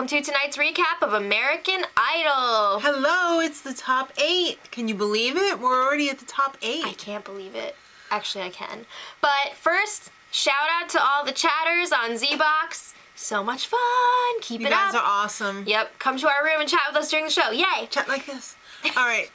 welcome to tonight's recap of American Idol. Hello, it's the top 8. Can you believe it? We're already at the top 8. I can't believe it. Actually, I can. But first, shout out to all the chatters on Z-Box. So much fun. Keep it up. You guys are awesome. Yep. Come to our room and chat with us during the show. Yay. Chat like this. All right.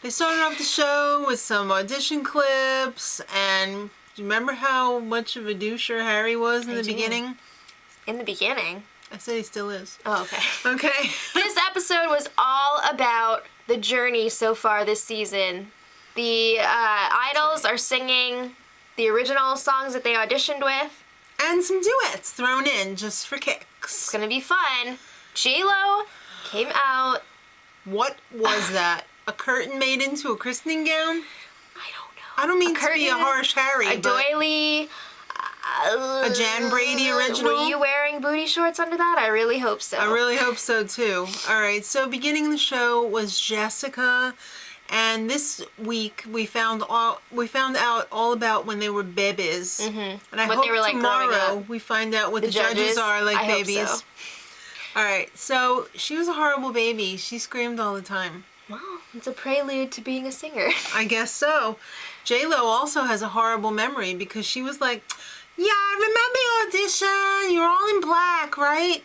They started off the show with some audition clips, and do you remember how much of a doucher Harry was in the beginning? In the beginning? I said he still is. Oh, okay. Okay. This episode was all about the journey so far this season. The idols are singing the original songs that they auditioned with. And some duets thrown in just for kicks. It's gonna be fun. J-Lo came out. What was that? A curtain made into a christening gown? I don't know. I don't mean to be a harsh Harry, a doily. A Jan Brady original? Were you wearing booty shorts under that? I really hope so. I really hope so too. All right, so beginning the show was Jessica, and this week we found out all about when they were babies. Mm-hmm. And I what hope they were like tomorrow we find out what the judges are like. I babies. Hope so. All right, so she was a horrible baby. She screamed all the time. Well, it's a prelude to being a singer. I guess so. J-Lo also has a horrible memory because she was like, yeah, I remember your audition. You're all in black, right?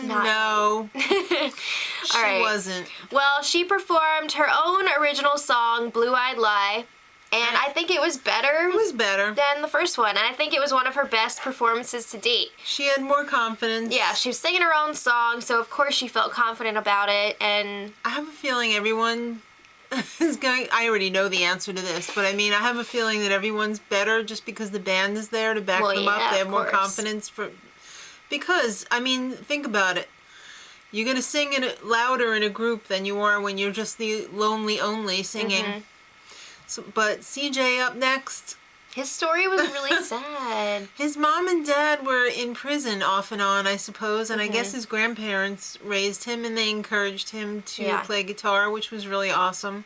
No. She wasn't. Well, she performed her own original song, Blue Eyed Lie, and I think it was better. It was better than the first one, and I think it was one of her best performances to date. She had more confidence. Yeah, she was singing her own song, so of course she felt confident about it, and I have a feeling everyone is going... I already know the answer to this, but I mean, I have a feeling that everyone's better just because the band is there to back them up. They have more confidence for... Because, I mean, think about it. You're going to sing it louder in a group than you are when you're just the lonely only singing. Mm-hmm. So, but CJ up next. His story was really sad. His mom and dad were in prison off and on, I suppose, and I guess his grandparents raised him and they encouraged him to play guitar, which was really awesome.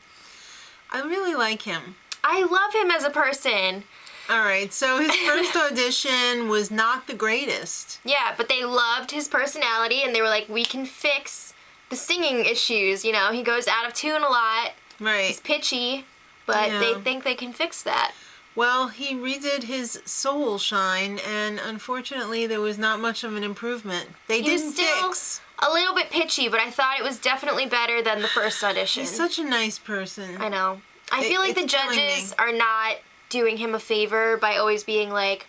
I really like him. I love him as a person. All right, so his first audition was not the greatest. Yeah, but they loved his personality, and they were like, we can fix the singing issues. You know, he goes out of tune a lot. Right. He's pitchy, but they think they can fix that. Well, he redid his Soul Shine, and unfortunately, there was not much of an improvement. They didn't fix. A little bit pitchy, but I thought it was definitely better than the first audition. He's such a nice person. I know. I feel like the judges are not doing him a favor by always being like,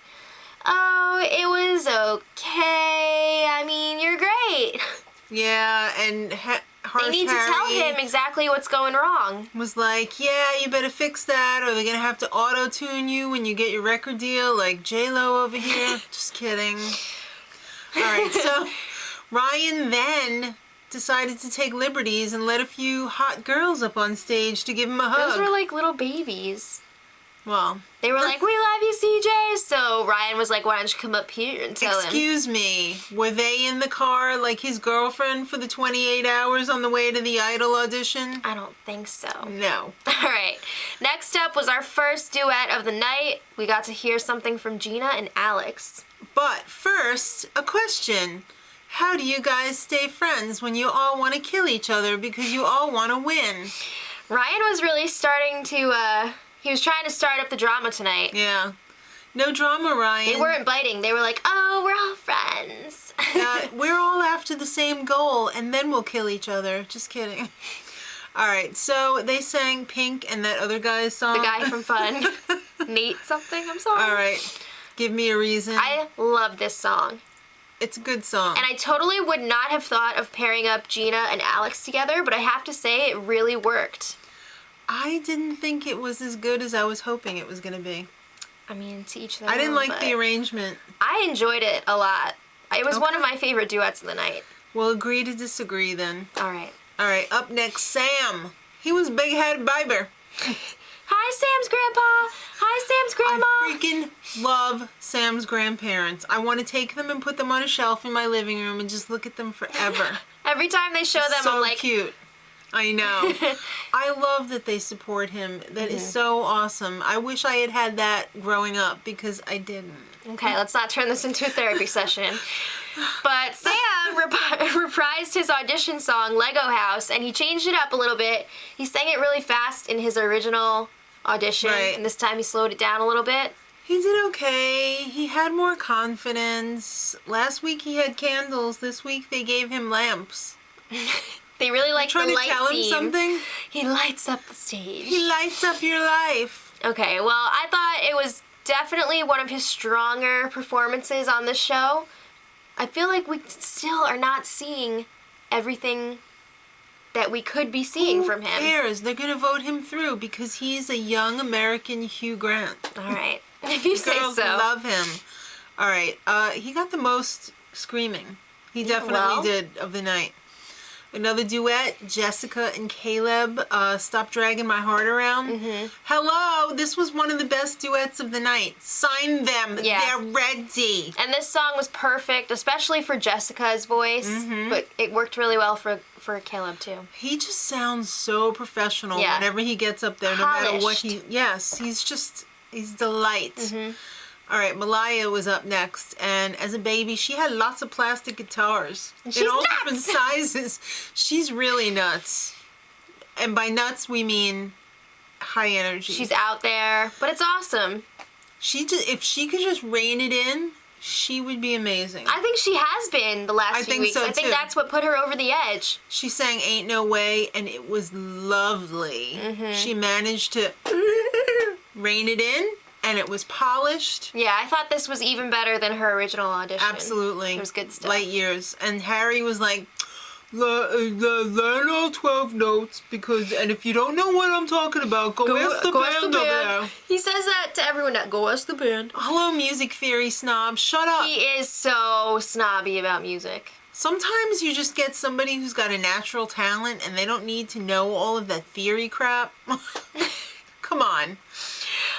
oh, it was okay. I mean, you're great. Yeah, and harsh They need to tell him exactly what's going wrong. Was like, yeah, you better fix that, or they're gonna have to auto-tune you when you get your record deal, like J-Lo over here. Just kidding. All right, so Ryan then decided to take liberties and let a few hot girls up on stage to give him a hug. Those were like little babies. Well, they were like, we love you, CJ. So Ryan was like, why don't you come up here and tell him? Excuse me, were they in the car like his girlfriend for the 28 hours on the way to the Idol audition? I don't think so. No. All right. Next up was our first duet of the night. We got to hear something from Gina and Alex. But first, a question. How do you guys stay friends when you all want to kill each other because you all want to win? Ryan was really starting to, he was trying to start up the drama tonight. Yeah. No drama, Ryan. They weren't biting. They were like, oh, we're all friends. We're all after the same goal, and then we'll kill each other. Just kidding. All right, so they sang Pink and that other guy's song. The guy from Fun. Nate something, I'm sorry. All right. Give me a reason. I love this song. It's a good song. And I totally would not have thought of pairing up Gina and Alex together, but I have to say it really worked. I didn't think it was as good as I was hoping it was going to be. I mean, to each their own. I didn't like but the arrangement. I enjoyed it a lot. It was one of my favorite duets of the night. We'll agree to disagree then. All right. All right, up next, Sam. He was big-headed Biber. Hi, Sam's grandpa. Hi, Sam's grandma. I freaking love Sam's grandparents. I want to take them and put them on a shelf in my living room and just look at them forever. Every time they show them, so I'm like... cute. I know. I love that they support him. That is so awesome. I wish I had had that growing up because I didn't. Okay, let's not turn this into a therapy session. But Sam reprised his audition song, Lego House, and he changed it up a little bit. He sang it really fast in his original audition, and this time he slowed it down a little bit. He did okay. He had more confidence. Last week he had candles. This week they gave him lamps. They really like the light trying to tell him theme. something? He lights up the stage. He lights up your life. Okay, well, I thought it was definitely one of his stronger performances on the show. I feel like we still are not seeing everything that we could be seeing from him. Who cares? They're going to vote him through because he's a young American Hugh Grant. All right. If you say Girls so. love him. All right. He got the most screaming. He definitely did of the night. Another duet, Jessica and Caleb, Stop Dragging My Heart Around. Mm-hmm. Hello, this was one of the best duets of the night. Sign them. Yeah. They're ready. And this song was perfect, especially for Jessica's voice, but it worked really well for Caleb, too. He just sounds so professional whenever he gets up there, no matter what he... Yes, he's delight. Mm-hmm. All right, Malaya was up next, and as a baby, she had lots of plastic guitars and in all different sizes. She's really nuts, and by nuts we mean high energy. She's out there, but it's awesome. If she could just rein it in, she would be amazing. I think she has been the last few weeks. So I think too. That's what put her over the edge. She sang "Ain't No Way," and it was lovely. She managed to rein it in. And it was polished. Yeah, I thought this was even better than her original audition. Absolutely. It was good stuff. Light years. And Harry was like, learn all 12 notes, and if you don't know what I'm talking about, go ask the band over there. He says that to everyone now. Go ask the band. Hello, music theory snob. Shut up. He is so snobby about music. Sometimes you just get somebody who's got a natural talent and they don't need to know all of that theory crap. Come on.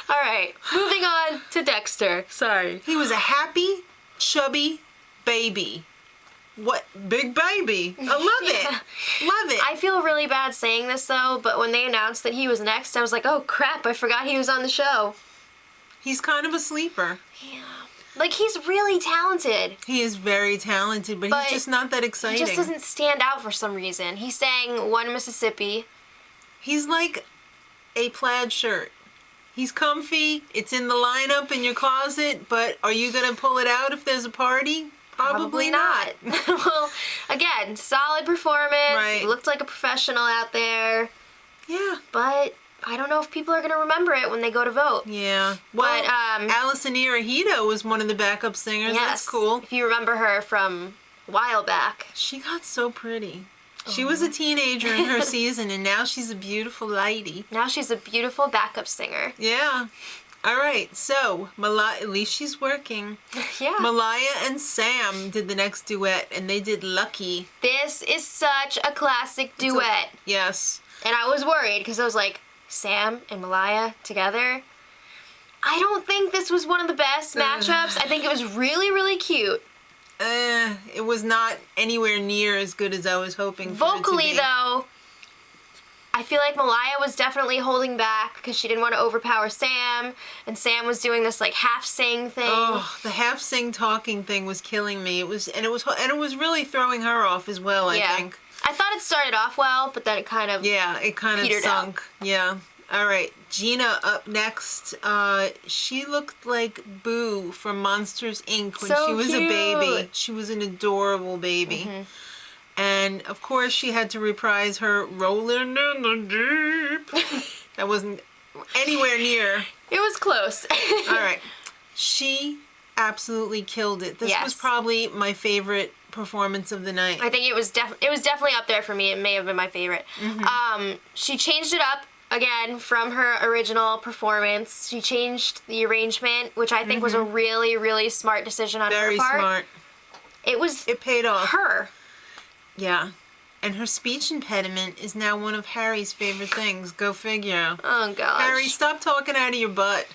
All right, moving on to Dexter. Sorry. He was a happy, chubby baby. What? Big baby. I love it. Love it. I feel really bad saying this, though, but when they announced that he was next, I was like, oh, crap, I forgot he was on the show. He's kind of a sleeper. Yeah. Like, he's really talented. He is very talented, but he's just not that exciting. He just doesn't stand out for some reason. He sang One Mississippi. He's like a plaid shirt. He's comfy. It's in the lineup in your closet, but are you going to pull it out if there's a party? Probably not. Well, again, solid performance. Right. He looked like a professional out there. Yeah. But I don't know if people are going to remember it when they go to vote. Yeah. Well, but, Allison Irahito was one of the backup singers. Yes, that's cool. If you remember her from a while back. She got so pretty. She was a teenager in her season, and now she's a beautiful lady. Now she's a beautiful backup singer. Yeah. All right, so Malaya, at least she's working. Yeah. Malaya and Sam did the next duet, and they did Lucky. This is such a classic duet. Yes. And I was worried because I was like, Sam and Malaya together? I don't think this was one of the best matchups. I think it was really, really cute. It was not anywhere near as good as I was hoping for Vocally, it to be. though, I feel like Malaya was definitely holding back because she didn't want to overpower Sam, and Sam was doing this like half sing thing. Oh, the half sing talking thing was killing me. It was really throwing her off as well. I think. I thought it started off well, but then it kind of sunk. Out. Yeah. All right, Gina up next. She looked like Boo from Monsters, Inc. when she was a baby. She was an adorable baby. Mm-hmm. And, of course, she had to reprise her Rolling in the Deep. That wasn't anywhere near. It was close. All right. She absolutely killed it. This was probably my favorite performance of the night. I think it was definitely up there for me. It may have been my favorite. Mm-hmm. She changed it up again from her original performance. She changed the arrangement, which I think was a really, really smart decision on her part. Very smart. It paid off. Her. Yeah. And her speech impediment is now one of Harry's favorite things. Go figure. Oh, gosh. Harry, stop talking out of your butt.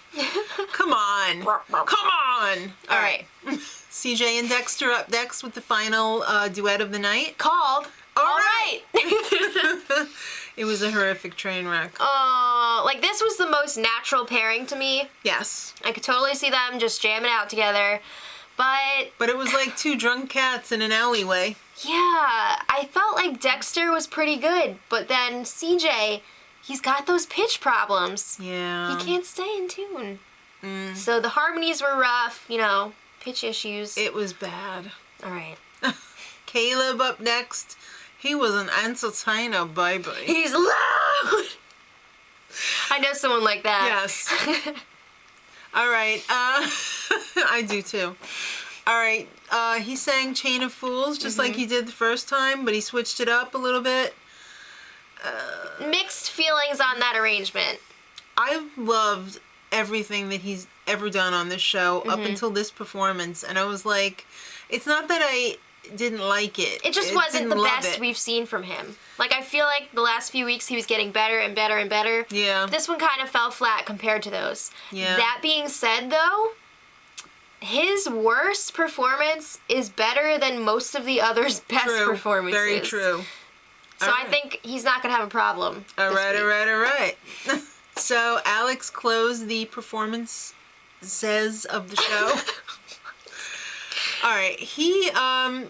Come on. Come on. All right. CJ and Dexter up next with the final duet of the night. Called. All right. It was a horrific train wreck. Oh, like this was the most natural pairing to me. Yes. I could totally see them just jamming out together. But it was like two drunk cats in an alleyway. Yeah, I felt like Dexter was pretty good, but then CJ, he's got those pitch problems. Yeah. He can't stay in tune. So the harmonies were rough, pitch issues. It was bad. All right. Caleb up next. He was an entertainer, baby. He's loud! I know someone like that. Yes. All right. I do too. All right. He sang Chain of Fools just like he did the first time, but he switched it up a little bit. Mixed feelings on that arrangement. I've loved everything that he's ever done on this show up until this performance, and I was like, it's not that I didn't like it. It just wasn't the best we've seen from him. Like, I feel like the last few weeks he was getting better and better and better. Yeah. This one kind of fell flat compared to those. Yeah. That being said, though, his worst performance is better than most of the others' best performances. Very true. So I think he's not going to have a problem. All right. So Alex closed the performance of the show. All right. He,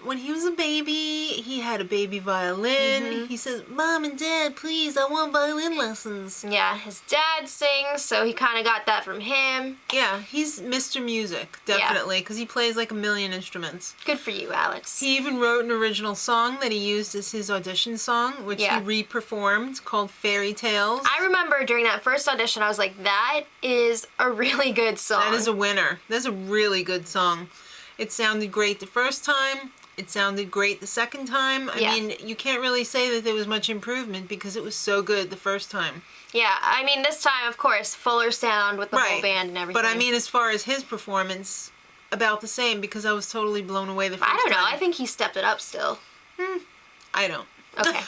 when he was a baby, he had a baby violin. He says, "Mom and Dad, please, I want violin lessons." Yeah, his dad sings, so he kind of got that from him. Yeah, he's Mr. Music, definitely, because he plays like a million instruments. Good for you, Alex. He even wrote an original song that he used as his audition song, which he re-performed, called Fairy Tales. I remember during that first audition, I was like, that is a really good song. That is a winner. That's a really good song. It sounded great the first time. It sounded great the second time. I mean, you can't really say that there was much improvement because it was so good the first time. Yeah, I mean, this time, of course, fuller sound with the whole band and everything. But I mean, as far as his performance, about the same because I was totally blown away the first time. I don't know. I think he stepped it up still. I don't. Okay.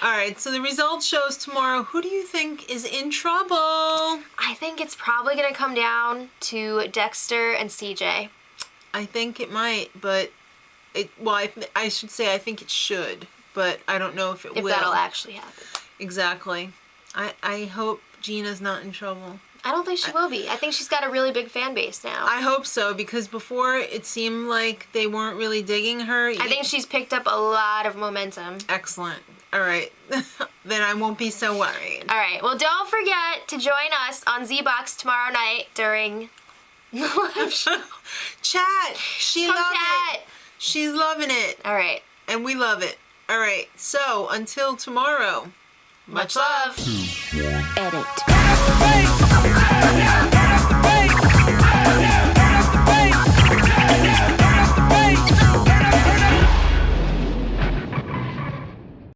All right, so the results shows tomorrow. Who do you think is in trouble? I think it's probably going to come down to Dexter and CJ. I think it might, but I should say I think it should, but I don't know if it will. If that'll actually happen. Exactly. I hope Gina's not in trouble. I don't think she will be. I think she's got a really big fan base now. I hope so, because before it seemed like they weren't really digging her. I think she's picked up a lot of momentum. Excellent. All right. Then I won't be so worried. All right. Well, don't forget to join us on Z-Box tomorrow night during the live show. Chat. She Come loved chat. it. She's loving it. All right. And we love it. All right. So, until tomorrow, Much love. Edit.